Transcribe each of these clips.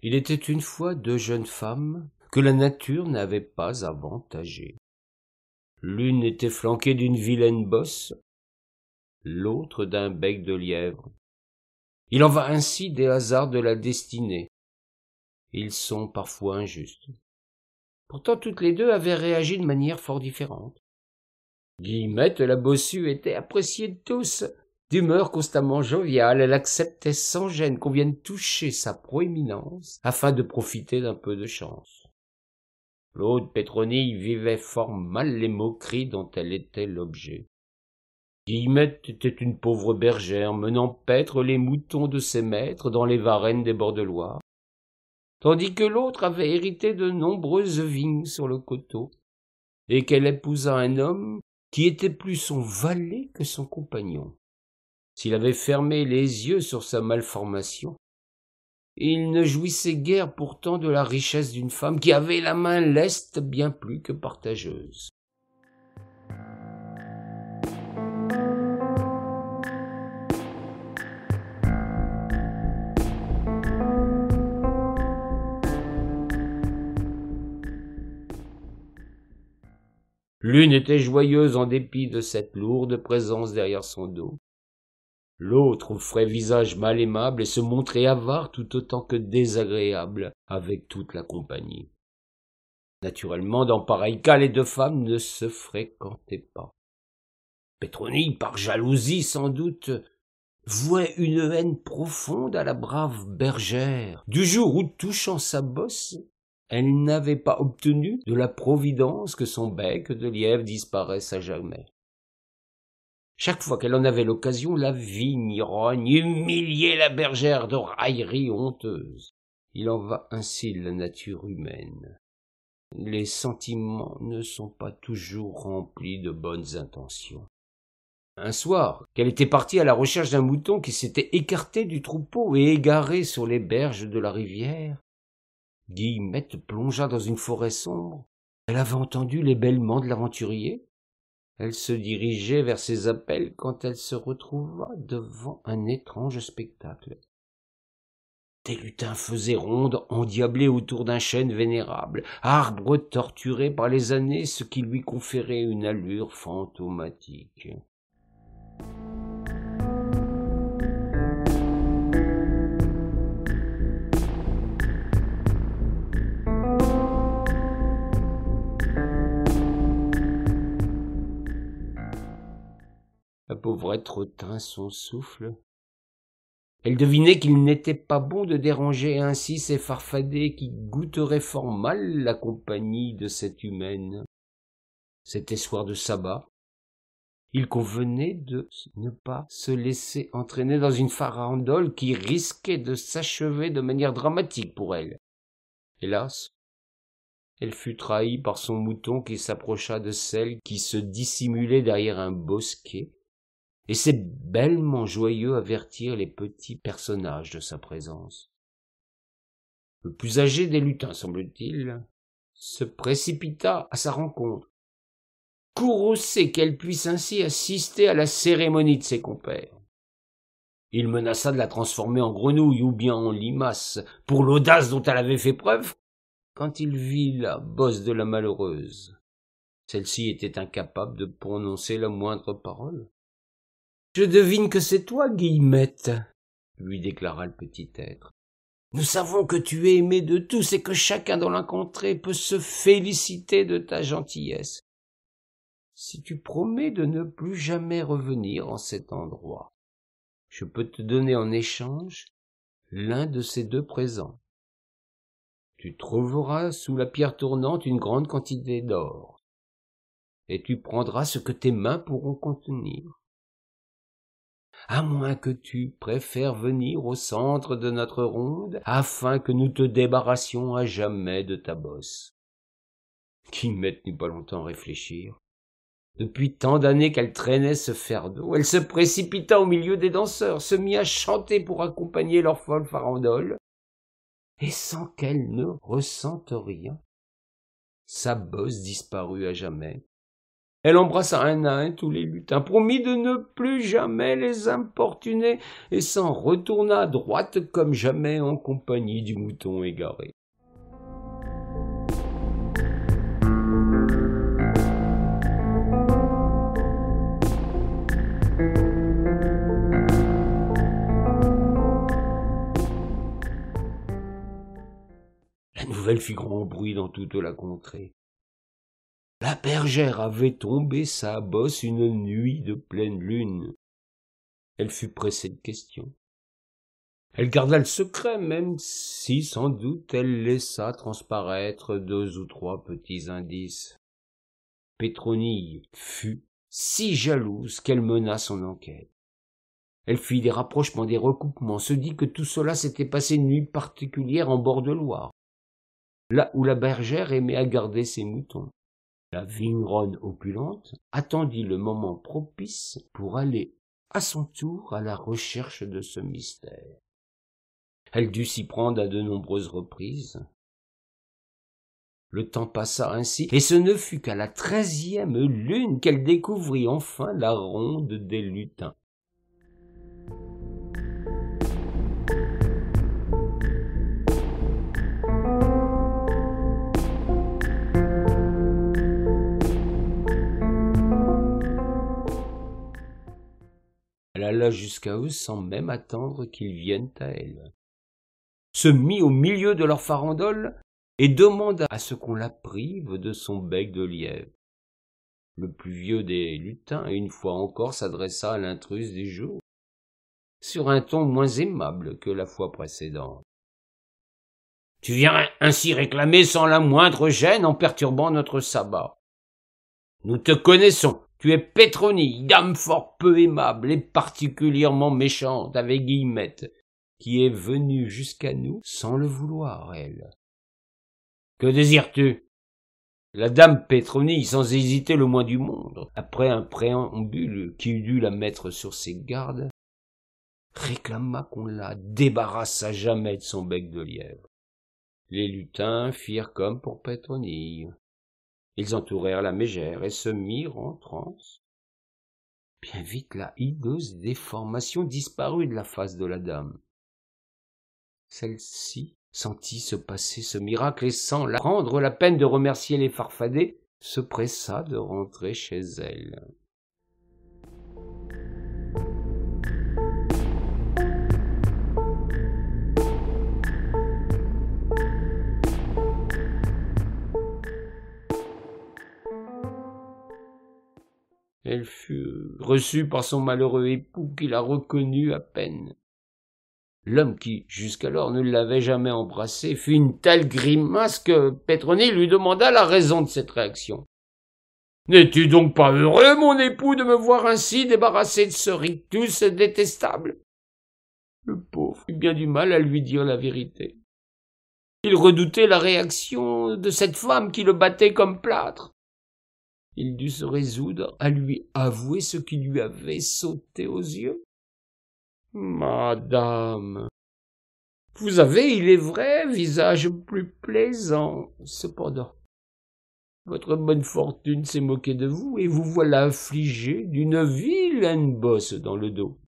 Il était une fois deux jeunes femmes que la nature n'avait pas avantagées. L'une était flanquée d'une vilaine bosse, l'autre d'un bec de lièvre. Il en va ainsi des hasards de la destinée. Ils sont parfois injustes. Pourtant toutes les deux avaient réagi de manière fort différente. Guillemette, la bossue, était appréciée de tous. D'humeur constamment joviale, elle acceptait sans gêne qu'on vienne toucher sa proéminence afin de profiter d'un peu de chance. L'autre, Pétronille, vivait fort mal les moqueries dont elle était l'objet. Guillemette était une pauvre bergère menant paître les moutons de ses maîtres dans les varennes des bords de Loire, tandis que l'autre avait hérité de nombreuses vignes sur le coteau, et qu'elle épousa un homme qui était plus son valet que son compagnon. S'il avait fermé les yeux sur sa malformation, il ne jouissait guère pourtant de la richesse d'une femme qui avait la main leste bien plus que partageuse. L'une était joyeuse en dépit de cette lourde présence derrière son dos. L'autre offrait visage mal aimable et se montrait avare tout autant que désagréable avec toute la compagnie. Naturellement, dans pareil cas, les deux femmes ne se fréquentaient pas. Pétronille, par jalousie sans doute, vouait une haine profonde à la brave bergère, du jour où, touchant sa bosse, elle n'avait pas obtenu de la providence que son bec de lièvre disparaisse à jamais. Chaque fois qu'elle en avait l'occasion, la vigneronne humiliait la bergère de railleries honteuses. Il en va ainsi de la nature humaine. Les sentiments ne sont pas toujours remplis de bonnes intentions. Un soir, qu'elle était partie à la recherche d'un mouton qui s'était écarté du troupeau et égaré sur les berges de la rivière, Guillemette plongea dans une forêt sombre. Elle avait entendu les bêlements de l'aventurier. Elle se dirigeait vers ses appels quand elle se retrouva devant un étrange spectacle. Des lutins faisaient ronde endiablés autour d'un chêne vénérable, arbre torturé par les années, ce qui lui conférait une allure fantomatique. La pauvrette retint son souffle. Elle devinait qu'il n'était pas bon de déranger ainsi ces farfadets qui goûteraient fort mal la compagnie de cette humaine. C'était soir de sabbat. Il convenait de ne pas se laisser entraîner dans une farandole qui risquait de s'achever de manière dramatique pour elle. Hélas, elle fut trahie par son mouton qui s'approcha de celle qui se dissimulait derrière un bosquet, et ses bêlements joyeux avertirent les petits personnages de sa présence. Le plus âgé des lutins, semble-t-il, se précipita à sa rencontre, courroucé qu'elle puisse ainsi assister à la cérémonie de ses compères. Il menaça de la transformer en grenouille ou bien en limace pour l'audace dont elle avait fait preuve, quand il vit la bosse de la malheureuse. Celle-ci était incapable de prononcer la moindre parole. « Je devine que c'est toi, Guillemette, » lui déclara le petit être. « Nous savons que tu es aimé de tous et que chacun dans la contrée peut se féliciter de ta gentillesse. Si tu promets de ne plus jamais revenir en cet endroit, je peux te donner en échange l'un de ces deux présents. Tu trouveras sous la pierre tournante une grande quantité d'or, et tu prendras ce que tes mains pourront contenir. À moins que tu préfères venir au centre de notre ronde, afin que nous te débarrassions à jamais de ta bosse. » Guillemette n'eut pas longtemps à réfléchir. Depuis tant d'années qu'elle traînait ce fardeau, elle se précipita au milieu des danseurs, se mit à chanter pour accompagner leur folle farandole, et sans qu'elle ne ressente rien, sa bosse disparut à jamais. Elle embrassa un à un tous les lutins, promit de ne plus jamais les importuner, et s'en retourna droite comme jamais en compagnie du mouton égaré. La nouvelle fit grand bruit dans toute la contrée. La bergère avait tombé sa bosse une nuit de pleine lune. Elle fut pressée de questions. Elle garda le secret, même si, sans doute, elle laissa transparaître 2 ou 3 petits indices. Pétronille fut si jalouse qu'elle mena son enquête. Elle fit des rapprochements, des recoupements, se dit que tout cela s'était passé une nuit particulière en bord de Loire, là où la bergère aimait à garder ses moutons. La vigneronne opulente attendit le moment propice pour aller à son tour à la recherche de ce mystère. Elle dut s'y prendre à de nombreuses reprises. Le temps passa ainsi, et ce ne fut qu'à la 13e lune qu'elle découvrit enfin la ronde des lutins. Elle alla jusqu'à eux sans même attendre qu'ils viennent à elle, se mit au milieu de leur farandole et demanda à ce qu'on la prive de son bec de lièvre. Le plus vieux des lutins, une fois encore, s'adressa à l'intruse des jours, sur un ton moins aimable que la fois précédente. « Tu viens ainsi réclamer sans la moindre gêne en perturbant notre sabbat. Nous te connaissons. Tu es Pétronille, dame fort peu aimable et particulièrement méchante avec Guillemette, qui est venue jusqu'à nous sans le vouloir, elle. Que désires-tu » La dame Pétronille, sans hésiter le moins du monde, après un préambule qui eût dû la mettre sur ses gardes, réclama qu'on la débarrasse à jamais de son bec de lièvre. Les lutins firent comme pour Pétronille. Ils entourèrent la mégère et se mirent en transe. Bien vite la hideuse déformation disparut de la face de la dame. Celle-ci sentit se passer ce miracle et sans la prendre la peine de remercier les farfadets, se pressa de rentrer chez elle. Elle fut reçue par son malheureux époux qui la reconnut à peine. L'homme qui, jusqu'alors, ne l'avait jamais embrassée, fit une telle grimace que Pétronille lui demanda la raison de cette réaction. « N'es-tu donc pas heureux, mon époux, de me voir ainsi débarrassé de ce rictus détestable ?» Le pauvre eut bien du mal à lui dire la vérité. Il redoutait la réaction de cette femme qui le battait comme plâtre. Il dut se résoudre à lui avouer ce qui lui avait sauté aux yeux. « Madame, vous avez, il est vrai, visage plus plaisant. Cependant, votre bonne fortune s'est moquée de vous et vous voilà affligé d'une vilaine bosse dans le dos. »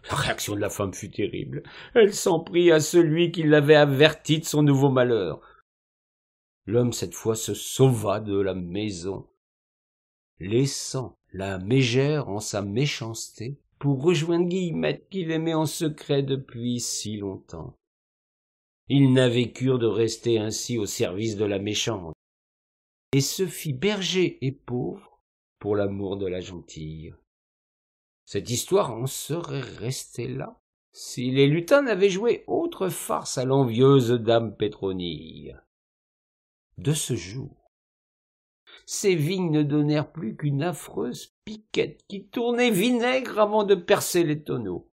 La réaction de la femme fut terrible. Elle s'en prit à celui qui l'avait averti de son nouveau malheur. L'homme, cette fois, se sauva de la maison, laissant la mégère en sa méchanceté pour rejoindre Guillemette qu'il aimait en secret depuis si longtemps. Ils n'avaient cure de rester ainsi au service de la méchante, et se fit berger et pauvre pour l'amour de la gentille. Cette histoire en serait restée là si les lutins n'avaient joué autre farce à l'envieuse dame Pétronille. De ce jour, ces vignes ne donnèrent plus qu'une affreuse piquette qui tournait vinaigre avant de percer les tonneaux.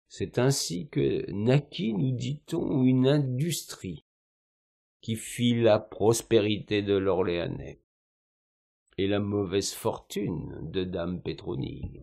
C'est ainsi que naquit, nous dit-on, une industrie qui fit la prospérité de l'Orléanais et la mauvaise fortune de dame Pétronille.